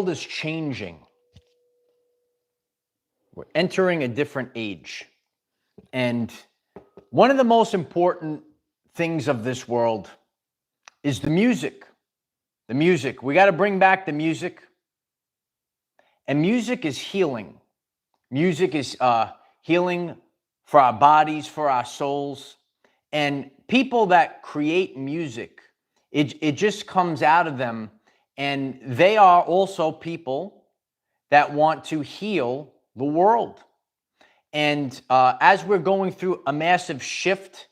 world is changing. We're entering a different age. And one of the most important things of this world is the music. The music. We got to bring back the music. And music is healing. Music is healing for our bodies, for our souls. And people that create music, it just comes out of them. And they are also people that want to heal the world. And as we're going through a massive shift,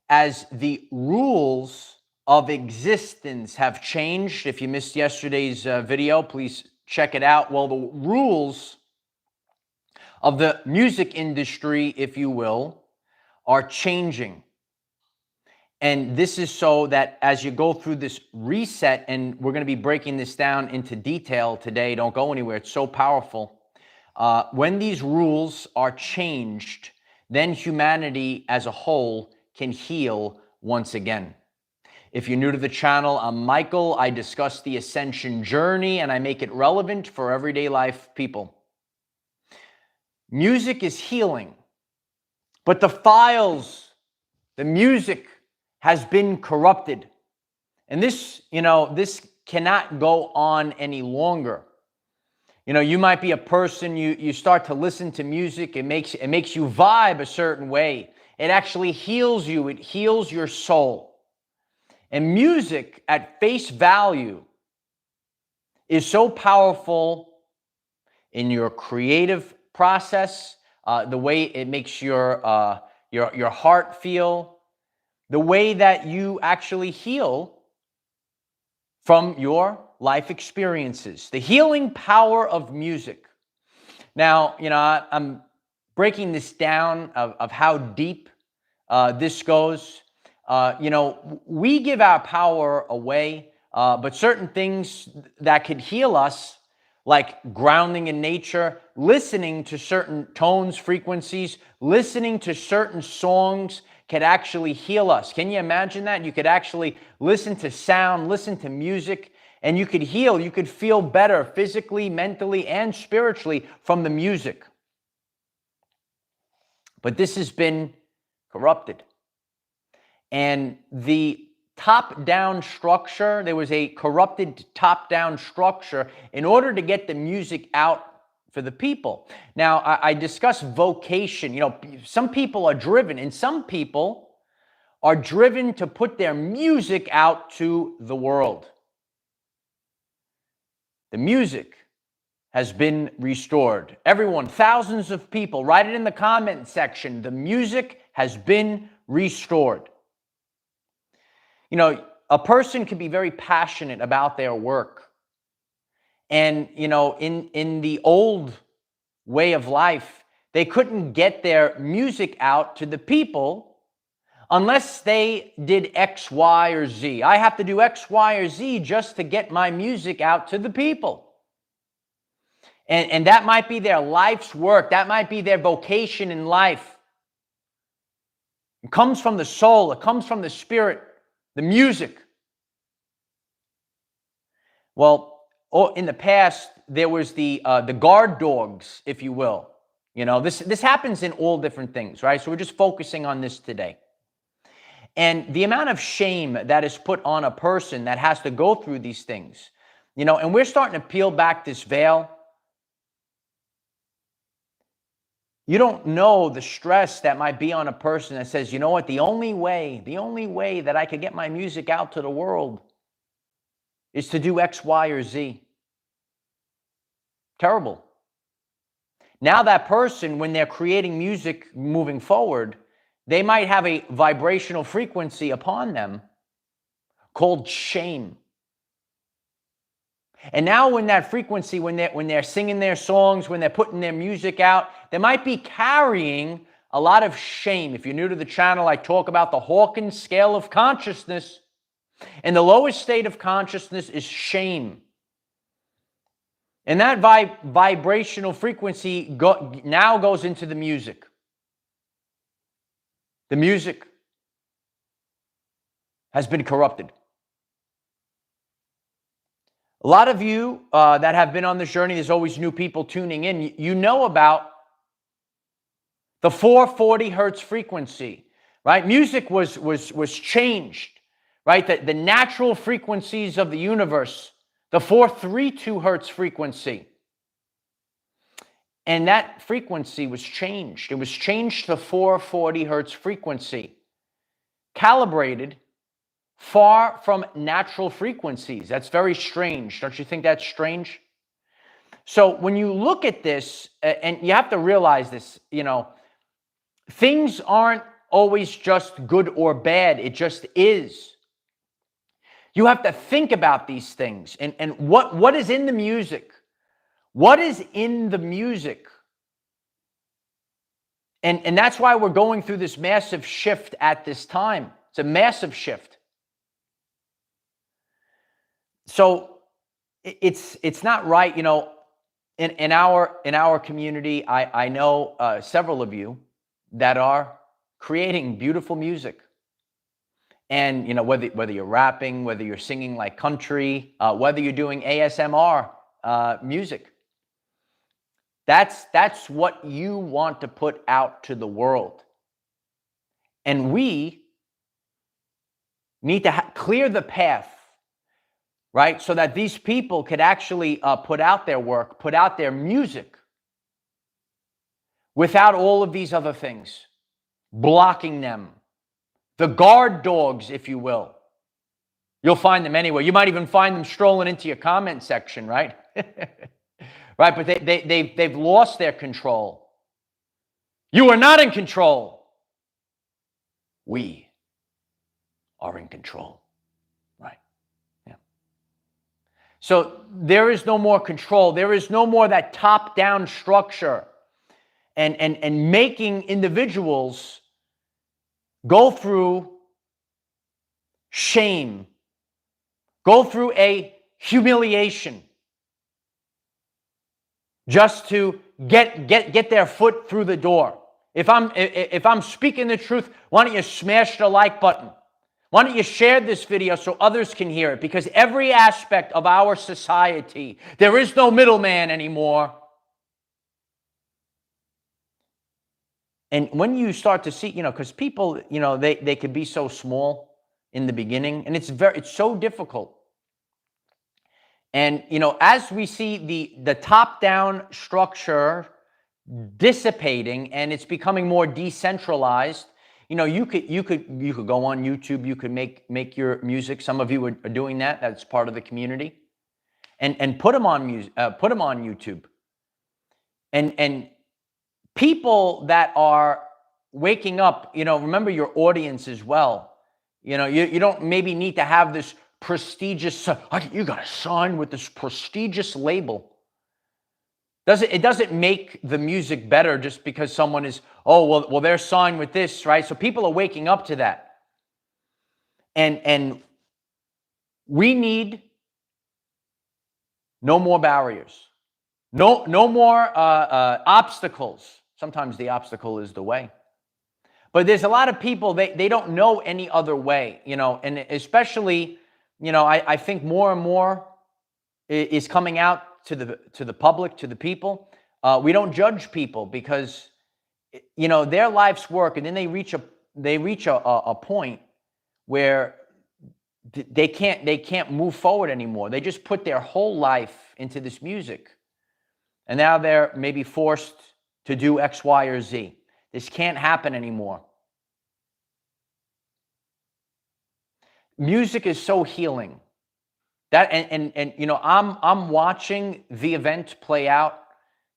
as the rules of existence have changed, if you missed yesterday's video, please check it out. Well, the rules of the music industry, if you will, are changing. And this is so that as you go through this reset, and we're going to be breaking this down into detail today, don't go anywhere, it's so powerful. When these rules are changed, then humanity as a whole can heal once again. If you're new to the channel, I'm Michael. I discuss the ascension journey and I make it relevant for everyday life people. Music is healing, but the files, the music has been corrupted. And this, this cannot go on any longer. You might be a person, you start to listen to music, it makes you vibe a certain way. It actually heals you, it heals your soul. And music at face value is so powerful in your creative process, the way it makes your heart feel, the way that you actually heal from your life experiences, the healing power of music. Now, I'm breaking this down of how deep this goes. We give our power away, but certain things that could heal us, like grounding in nature, listening to certain tones, frequencies, listening to certain songs could actually heal us. Can you imagine that? You could actually listen to sound, listen to music, and you could heal. You could feel better physically, mentally, and spiritually from the music. But this has been corrupted. And the top-down structure, there was a corrupted top-down structure in order to get the music out for the people. Now, I discuss vocation. Some people are driven, and some people are driven to put their music out to the world. The music has been restored. Everyone, thousands of people, write it in the comment section. The music has been restored. A person can be very passionate about their work. And, in the old way of life, they couldn't get their music out to the people unless they did X, Y, or Z. I have to do X, Y, or Z just to get my music out to the people. And that might be their life's work. That might be their vocation in life. It comes from the soul. It comes from the spirit, the music. Well, in the past, there was the guard dogs, if you will. This happens in all different things, right? So we're just focusing on this today. And the amount of shame that is put on a person that has to go through these things, and we're starting to peel back this veil. You don't know the stress that might be on a person that says, you know what, the only way that I could get my music out to the world is to do X, Y, or Z. Terrible. Now that person, when they're creating music moving forward, they might have a vibrational frequency upon them called shame. And now when that frequency, when they're singing their songs, when they're putting their music out, they might be carrying a lot of shame. If you're new to the channel, I talk about the Hawkins scale of consciousness. And the lowest state of consciousness is shame. And that vibrational frequency now goes into the music. The music has been corrupted. A lot of you that have been on this journey, there's always new people tuning in. You know about the 440 hertz frequency, right? Music was changed, right? The natural frequencies of the universe, the 432 hertz frequency. And that frequency was changed. It was changed to 440 hertz frequency, calibrated far from natural frequencies. That's very strange. Don't you think that's strange? So when you look at this, and you have to realize this, things aren't always just good or bad. It just is. You have to think about these things and what is in the music. What is in the music? And that's why we're going through this massive shift at this time. It's a massive shift. So it's not right, in our community. I know several of you that are creating beautiful music, and whether you're rapping, whether you're singing like country, whether you're doing ASMR music. That's what you want to put out to the world. And we need to clear the path, right? So that these people could actually put out their work, put out their music without all of these other things blocking them. The guard dogs, if you will. You'll find them anywhere. You might even find them strolling into your comment section, right? Right, but they've lost their control. You are not in control. We are in control, right? Yeah. So there is no more control. There is no more that top-down structure and making individuals go through shame, go through a humiliation, just to get their foot through the door. If I'm speaking the truth, why don't you smash the like button? Why don't you share this video so others can hear it? Because every aspect of our society, there is no middleman anymore. And when you start to see, because people, they could be so small in the beginning, and it's so difficult. And, as we see the top-down structure dissipating and it's becoming more decentralized, you could go on YouTube, you could make your music. Some of you are doing that. That's part of the community, and put them on YouTube. And people that are waking up, remember your audience as well. You don't maybe need to have this prestigious, you got to sign with this prestigious label. It doesn't make the music better just because someone is, well, they're signed with this, right? So people are waking up to that. And we need no more barriers. No more obstacles. Sometimes the obstacle is the way. But there's a lot of people, they don't know any other way, and especially, I think more and more is coming out to the public, to the people. We don't judge people because, their life's work, and then they reach a point where they can't move forward anymore. They just put their whole life into this music, and now they're maybe forced to do X, Y, or Z. This can't happen anymore. Music is so healing. That and I'm watching the event play out.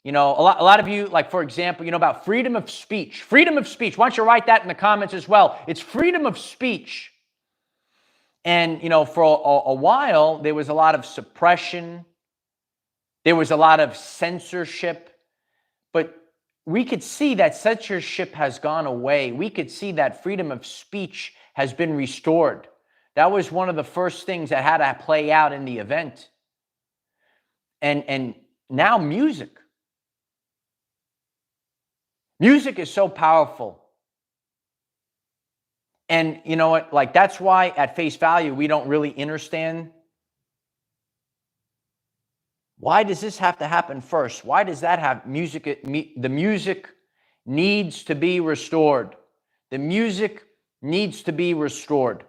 A lot of you, like, for example, about freedom of speech. Freedom of speech. Why don't you write that in the comments as well? It's freedom of speech. And for a while there was a lot of suppression. There was a lot of censorship. But we could see that censorship has gone away. We could see that freedom of speech has been restored. That was one of the first things that had to play out in the event. And now music. Music is so powerful. And you know what? Like, that's why at face value, we don't really understand Why does this have to happen first? Why does that have the music needs to be restored. The music needs to be restored.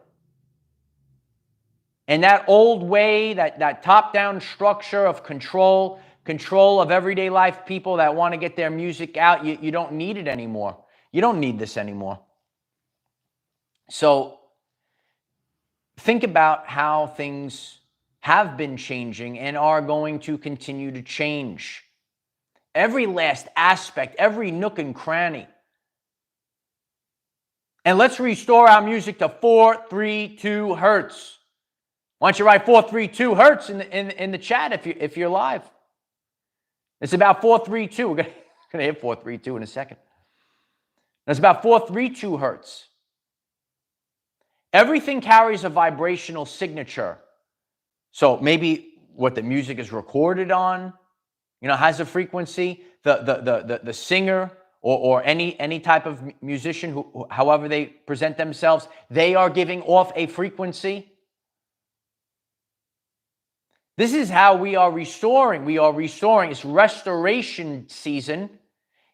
And that old way, that top-down structure of control of everyday life, people that want to get their music out, you don't need it anymore. You don't need this anymore. So think about how things have been changing and are going to continue to change. Every last aspect, every nook and cranny. And let's restore our music to 432 hertz. Why don't you write 432 hertz in the chat if you're live? It's about 432. We're gonna hit 432 in a second. It's about 432 hertz. Everything carries a vibrational signature. So maybe what the music is recorded on, has a frequency. The singer or any type of musician, who however they present themselves, they are giving off a frequency. This is how we are restoring. It's restoration season.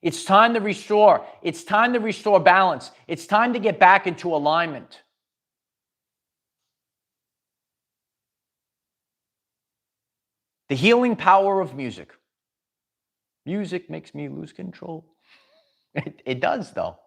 It's time to restore. It's time to restore balance. It's time to get back into alignment. The healing power of music. Music makes me lose control. It does, though.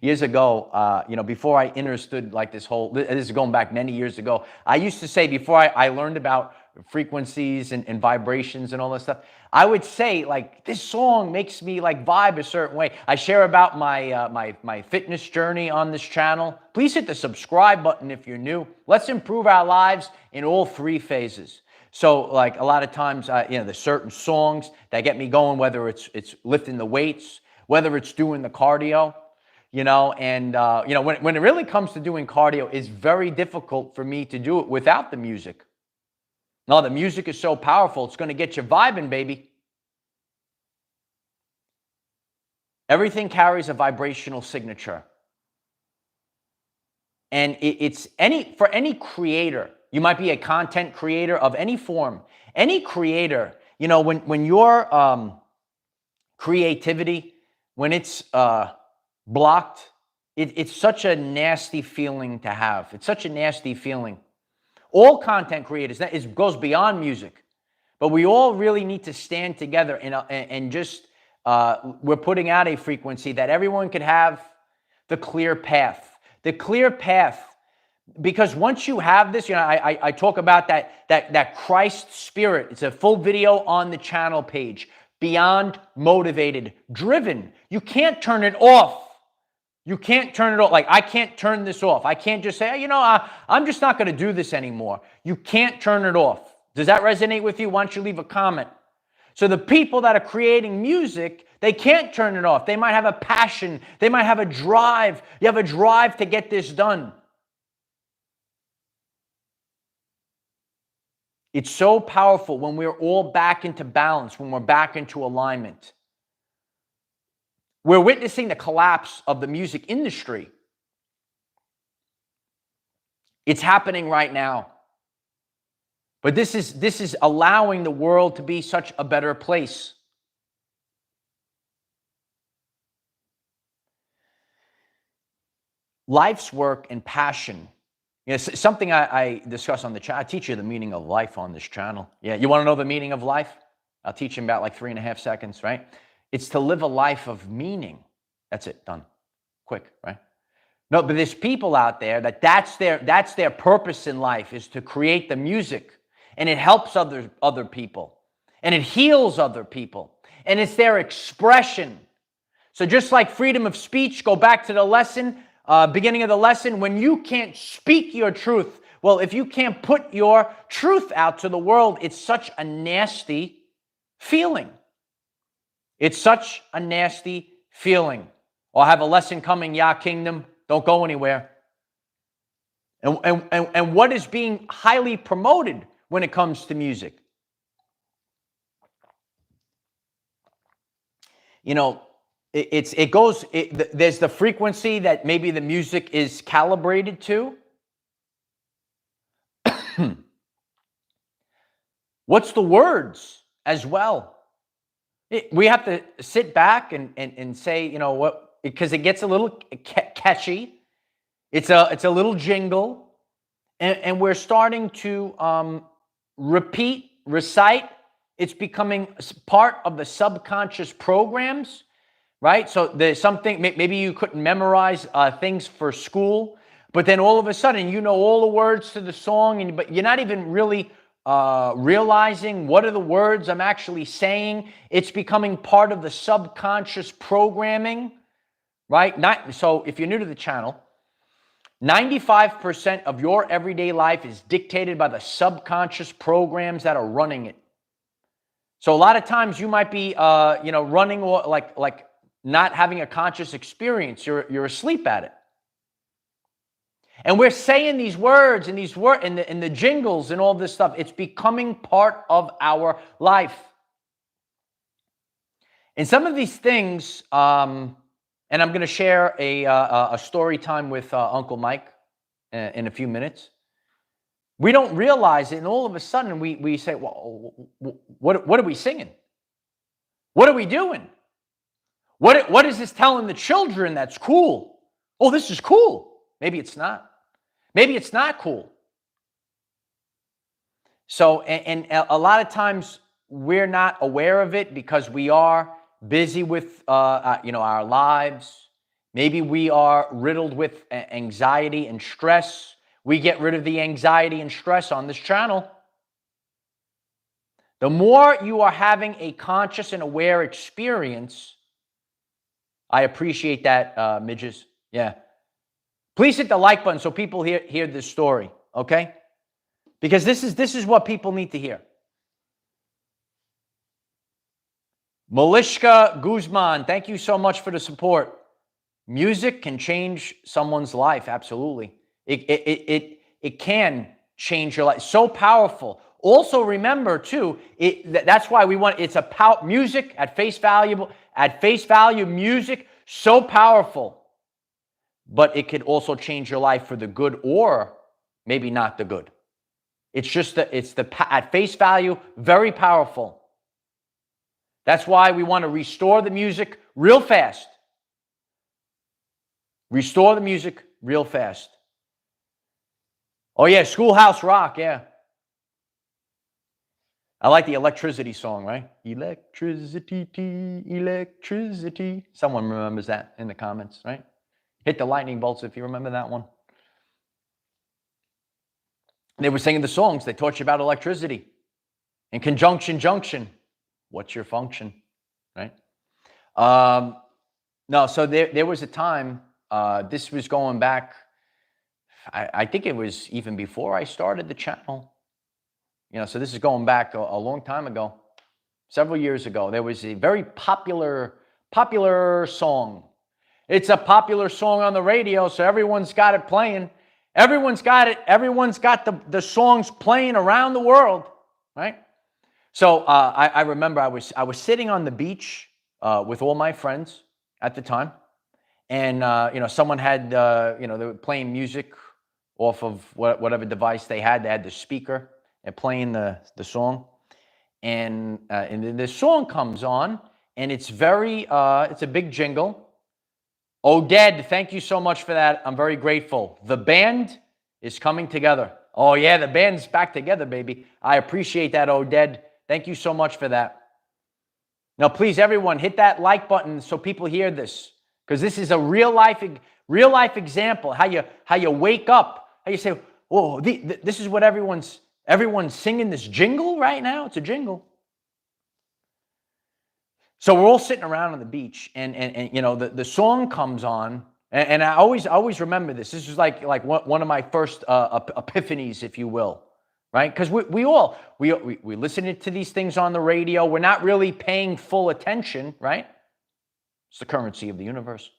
Years ago, before I understood this is going back many years ago, I used to say, before I learned about frequencies and vibrations and all that stuff, I would say, this song makes me vibe a certain way. I share about my fitness journey on this channel. Please hit the subscribe button if you're new. Let's improve our lives in all three phases. So a lot of times, there's certain songs that get me going, whether it's lifting the weights, whether it's doing the cardio, when it really comes to doing cardio, it's very difficult for me to do it without the music. No, the music is so powerful. It's going to get you vibing, baby. Everything carries a vibrational signature. And it's for any creator. You might be a content creator of any form. Any creator, when your creativity, when it's blocked, it's such a nasty feeling to have. It's such a nasty feeling. All content creators, it goes beyond music, but we all really need to stand together and just, we're putting out a frequency that everyone could have the clear path. The clear path. Because once you have this, I talk about that Christ spirit. It's a full video on the channel page. Beyond motivated, driven. You can't turn it off. You can't turn it off. I can't turn this off. I can't just say, I'm just not going to do this anymore. You can't turn it off. Does that resonate with you? Why don't you leave a comment? So the people that are creating music, they can't turn it off. They might have a passion. They might have a drive. You have a drive to get this done. It's so powerful when we're all back into balance, when we're back into alignment. We're witnessing the collapse of the music industry. It's happening right now. But this is allowing the world to be such a better place. Life's work and passion. Something I discuss on the channel. I teach you the meaning of life on this channel. Yeah, you want to know the meaning of life? I'll teach you in about 3.5 seconds, right? It's to live a life of meaning. That's it, done. Quick, right? No, but there's people out there that's their purpose in life, is to create the music. And it helps other people. And it heals other people. And it's their expression. So just like freedom of speech, go back to the lesson, beginning of the lesson, when you can't speak your truth, well, if you can't put your truth out to the world, it's such a nasty feeling. It's such a nasty feeling. I'll have a lesson coming, Yah Kingdom. Don't go anywhere. And what is being highly promoted when it comes to music? There's the frequency that maybe the music is calibrated to. What's the words as well? We have to sit back and say, you know what, because it gets a little catchy. It's a little jingle, and we're starting to recite. It's becoming part of the subconscious programs, right? So there's something, maybe you couldn't memorize things for school, but then all of a sudden you know all the words to the song, but you're not even really realizing what are the words I'm actually saying. It's becoming part of the subconscious programming, right? So if you're new to the channel, 95% of your everyday life is dictated by the subconscious programs that are running it. So a lot of times you might be, running or like not having a conscious experience. You're asleep at it. And we're saying these words and the jingles and all this stuff. It's becoming part of our life. And some of these things, and I'm going to share a story time with Uncle Mike in a few minutes. We don't realize it, and all of a sudden we say, well, what are we singing? What are we doing? What is this telling the children that's cool? Oh, this is cool. Maybe it's not. Maybe it's not cool. So, and a lot of times we're not aware of it because we are busy with, our lives. Maybe we are riddled with anxiety and stress. We get rid of the anxiety and stress on this channel. The more you are having a conscious and aware experience, I appreciate that, midges. Yeah. Please hit the like button so people hear this story, okay? Because this is what people need to hear. Malishka Guzman, thank you so much for the support. Music can change someone's life, absolutely. It can change your life. So powerful. Also remember too, that's why we want, it's a music at face value. At face value, music, so powerful. But it could also change your life for the good or maybe not the good. It's just at face value, very powerful. That's why we want to restore the music real fast. Restore the music real fast. Oh yeah, Schoolhouse Rock, yeah. I like the electricity song, right? Electricity, electricity. Someone remembers that in the comments, right? Hit the lightning bolts if you remember that one. They were singing the songs. They taught you about electricity. In conjunction, junction. What's your function, right? No, so there was a time, this was going back, I think it was even before I started the channel. So this is going back a long time ago, several years ago. There was a very popular song. It's a popular song on the radio, so everyone's got it playing. Everyone's got it. Everyone's got the songs playing around the world, right? So I remember I was sitting on the beach with all my friends at the time, and someone had they were playing music off of whatever device they had. They had the speaker and playing the song, and then the song comes on, and it's it's a big jingle. Oded, thank you so much for that. I'm very grateful. The band is coming together. Oh yeah, the band's back together, baby. I appreciate that, Oded. Thank you so much for that. Now, please, everyone, hit that like button so people hear this, because this is a real life example. How you wake up, how you say, "Oh, this is what everyone's singing this jingle right now." It's a jingle. So we're all sitting around on the beach, and the song comes on, and I always remember this. This is like one of my first epiphanies, if you will, right? Because we listen to these things on the radio. We're not really paying full attention, right? It's the currency of the universe.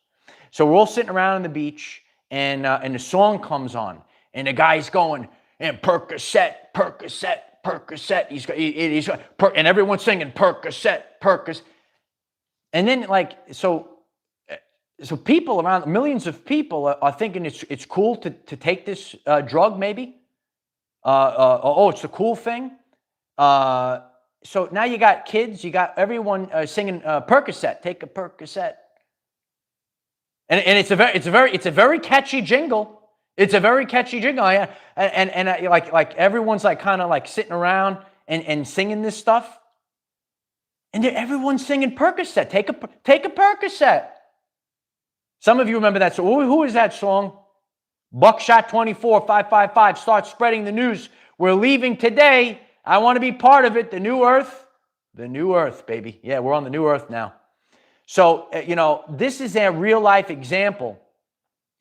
So we're all sitting around on the beach, and the song comes on, and the guy's going, and Percocet, Percocet, Percocet. And everyone's singing Percocet, Percocet. And then, so people around, millions of people are thinking it's cool to take this drug, maybe. It's a cool thing. So now you got kids, you got everyone singing Percocet, take a Percocet. And it's a very catchy jingle. It's a very catchy jingle. Like everyone's like kind of like sitting around and singing this stuff. And everyone's singing Percocet. Take a Percocet. Some of you remember that song. Who is that song? Buckshot 24 555. Start spreading the news. We're leaving today. I want to be part of it. The new earth. The new earth, baby. Yeah, we're on the new earth now. So, this is a real life example.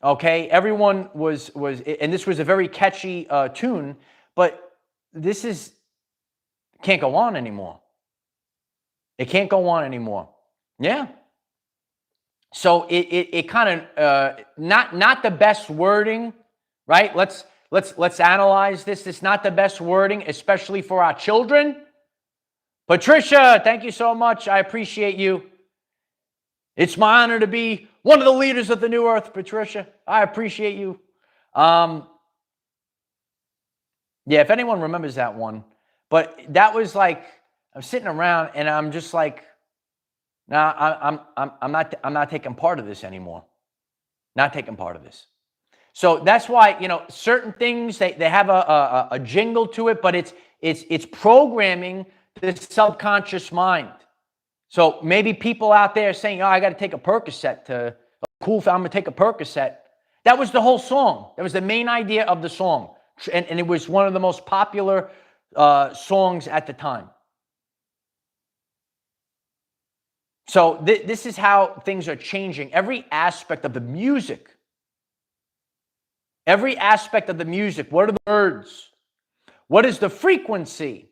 Okay, everyone was, and this was a very catchy tune, but this can't go on anymore. It can't go on anymore. Yeah. So it kind of not the best wording, right? Let's analyze this. It's not the best wording, especially for our children. Patricia, thank you so much. I appreciate you. It's my honor to be one of the leaders of the new earth, Patricia. I appreciate you. Yeah, if anyone remembers that one. But that was like, I'm sitting around and I'm just like, nah, I'm not taking part of this anymore. Not taking part of this. So that's why, certain things, they have a jingle to it, but it's programming the subconscious mind. So maybe people out there saying, oh, I got to take a Percocet I'm going to take a Percocet. That was the whole song. That was the main idea of the song. And it was one of the most popular songs at the time. So this is how things are changing. Every aspect of the music. Every aspect of the music. What are the words? What is the frequency?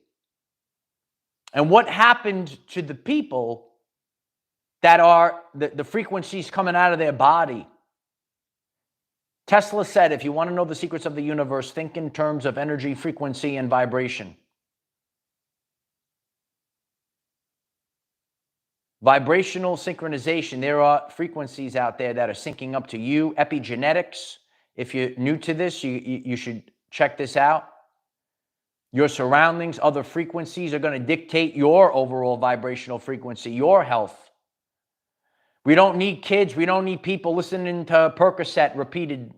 And what happened to the people that are the frequencies coming out of their body? Tesla said, if you want to know the secrets of the universe, think in terms of energy, frequency, and vibration. Vibrational synchronization. There are frequencies out there that are syncing up to you. Epigenetics. If you're new to this, you should check this out. Your surroundings, other frequencies are going to dictate your overall vibrational frequency, your health. We don't need kids. We don't need people listening to Percocet repeated,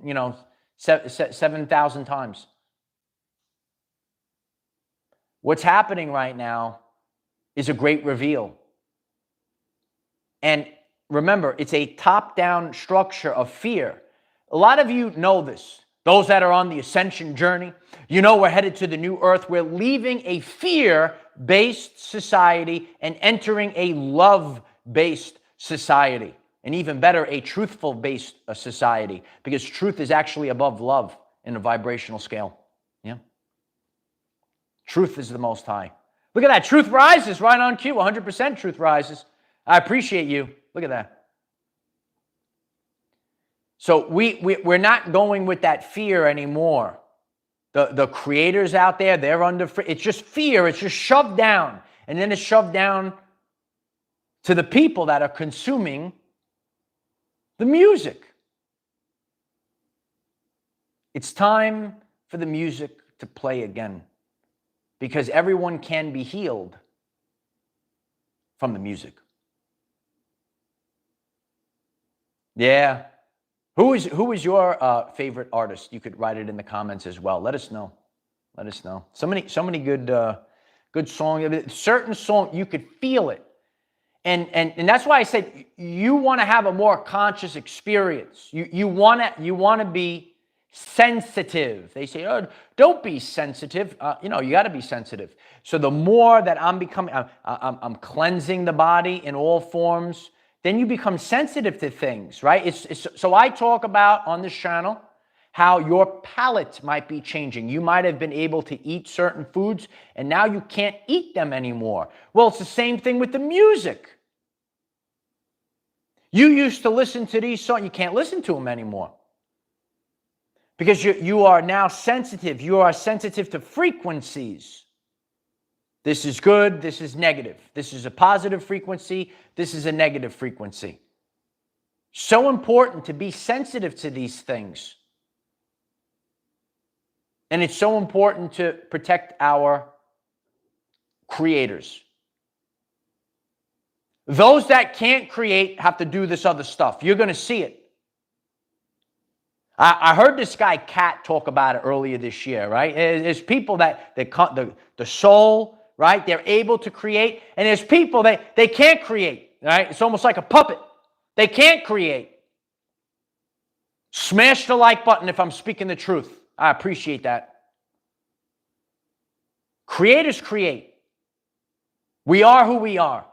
7,000 times. What's happening right now is a great reveal. And remember, it's a top-down structure of fear. A lot of you know this. Those that are on the ascension journey, we're headed to the new earth. We're leaving a fear-based society and entering a love-based society. And even better, a truthful-based society, because truth is actually above love in a vibrational scale. Yeah. Truth is the most high. Look at that. Truth rises right on cue. 100% truth rises. I appreciate you. Look at that. So we're not going with that fear anymore. The creators out there, they're under fear. It's just fear. It's just shoved down. And then it's shoved down to the people that are consuming the music. It's time for the music to play again, because everyone can be healed from the music. Yeah. Who is your favorite artist? You could write it in the comments as well. Let us know. Let us know. So many good songs. Certain song, you could feel it. And that's why I said you want to have a more conscious experience. You want to be sensitive. They say, oh, don't be sensitive. You got to be sensitive. So the more that I'm cleansing the body in all forms, then you become sensitive to things, right? So I talk about on this channel how your palate might be changing. You might have been able to eat certain foods, and now you can't eat them anymore. Well, it's the same thing with the music. You used to listen to these songs. You can't listen to them anymore, because you are now sensitive. You are sensitive to frequencies. This is good, this is negative. This is a positive frequency, this is a negative frequency. So important to be sensitive to these things. And it's so important to protect our creators. Those that can't create have to do this other stuff. You're going to see it. I heard this guy Cat talk about it earlier this year, right? There's people that the soul, right? They're able to create, and there's people that they can't create, right? It's almost like a puppet. They can't create. Smash the like button if I'm speaking the truth. I appreciate that. Creators create. We are who we are.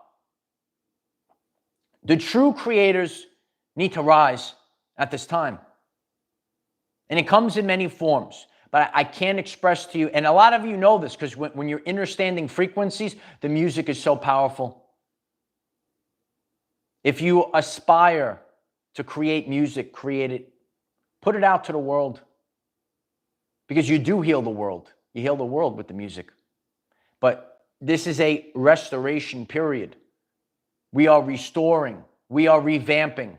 The true creators need to rise at this time. And it comes in many forms. But I can't express to you, and a lot of you know this, because when you're understanding frequencies, the music is so powerful. If you aspire to create music, create it. Put it out to the world. Because you do heal the world. You heal the world with the music. But this is a restoration period. We are restoring. We are revamping.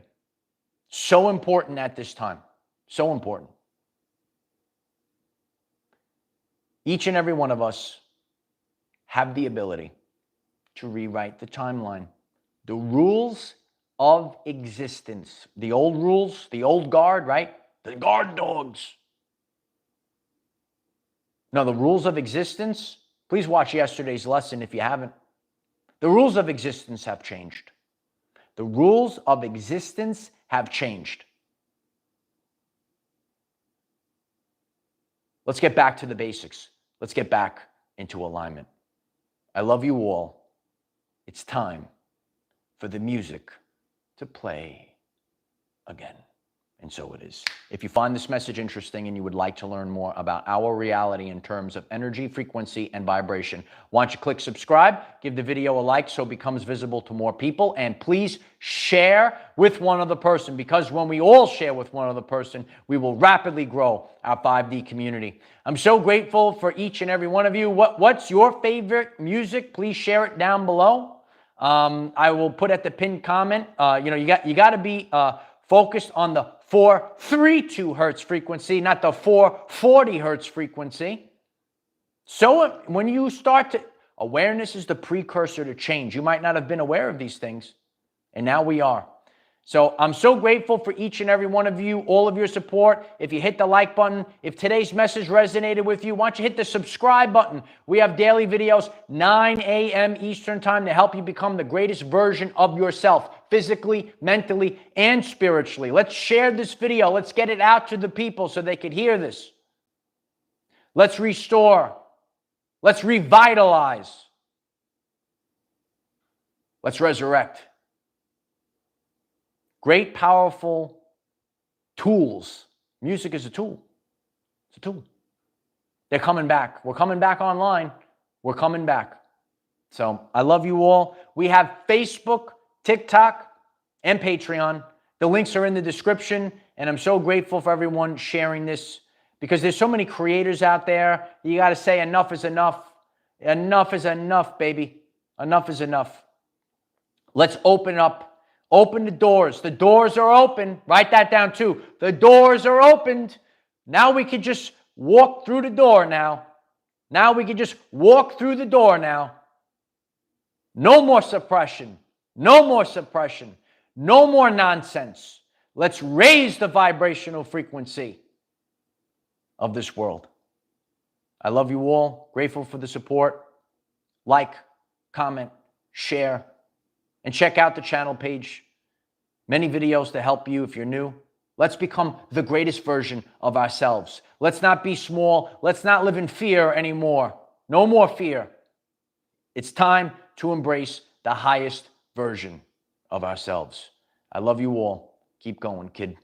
So important at this time. So important. Each and every one of us have the ability to rewrite the timeline. The rules of existence. The old rules, the old guard, right? The guard dogs. No, the rules of existence, please watch yesterday's lesson if you haven't. The rules of existence have changed. The rules of existence have changed. Let's get back to the basics. Let's get back into alignment. I love you all. It's time for the music to play again. And so it is. If you find this message interesting and you would like to learn more about our reality in terms of energy, frequency, and vibration, why don't you click subscribe, give the video a like so it becomes visible to more people, and please share with one other person, because when we all share with one other person, we will rapidly grow our 5D community. I'm so grateful for each and every one of you. What's your favorite music? Please share it down below. I will put at the pinned comment. You got to be focused on the 432 hertz frequency, not the 440 hertz frequency. So when you start to, awareness is the precursor to change. You might not have been aware of these things, and now we are. So I'm so grateful for each and every one of you, all of your support. If you hit the like button, if today's message resonated with you, why don't you hit the subscribe button? We have daily videos, 9 a.m. Eastern time, to help you become the greatest version of yourself, physically, mentally, and spiritually. Let's share this video. Let's get it out to the people so they could hear this. Let's restore. Let's revitalize. Let's resurrect. Great, powerful tools. Music is a tool. It's a tool. They're coming back. We're coming back online. We're coming back. So I love you all. We have Facebook, TikTok, and Patreon. The links are in the description, and I'm so grateful for everyone sharing this, because there's so many creators out there. You got to say enough is enough. Enough is enough, baby. Enough is enough. Let's open up. Open the doors. The doors are open. Write that down too. The doors are opened. Now we can just walk through the door now. Now we can just walk through the door now. No more suppression. No more suppression. No more nonsense. Let's raise the vibrational frequency of this world. I love you all. Grateful for the support. Like, comment, share, and check out the channel page. Many videos to help you if you're new. Let's become the greatest version of ourselves. Let's not be small. Let's not live in fear anymore. No more fear. It's time to embrace the highest version of ourselves. I love you all. Keep going, kid.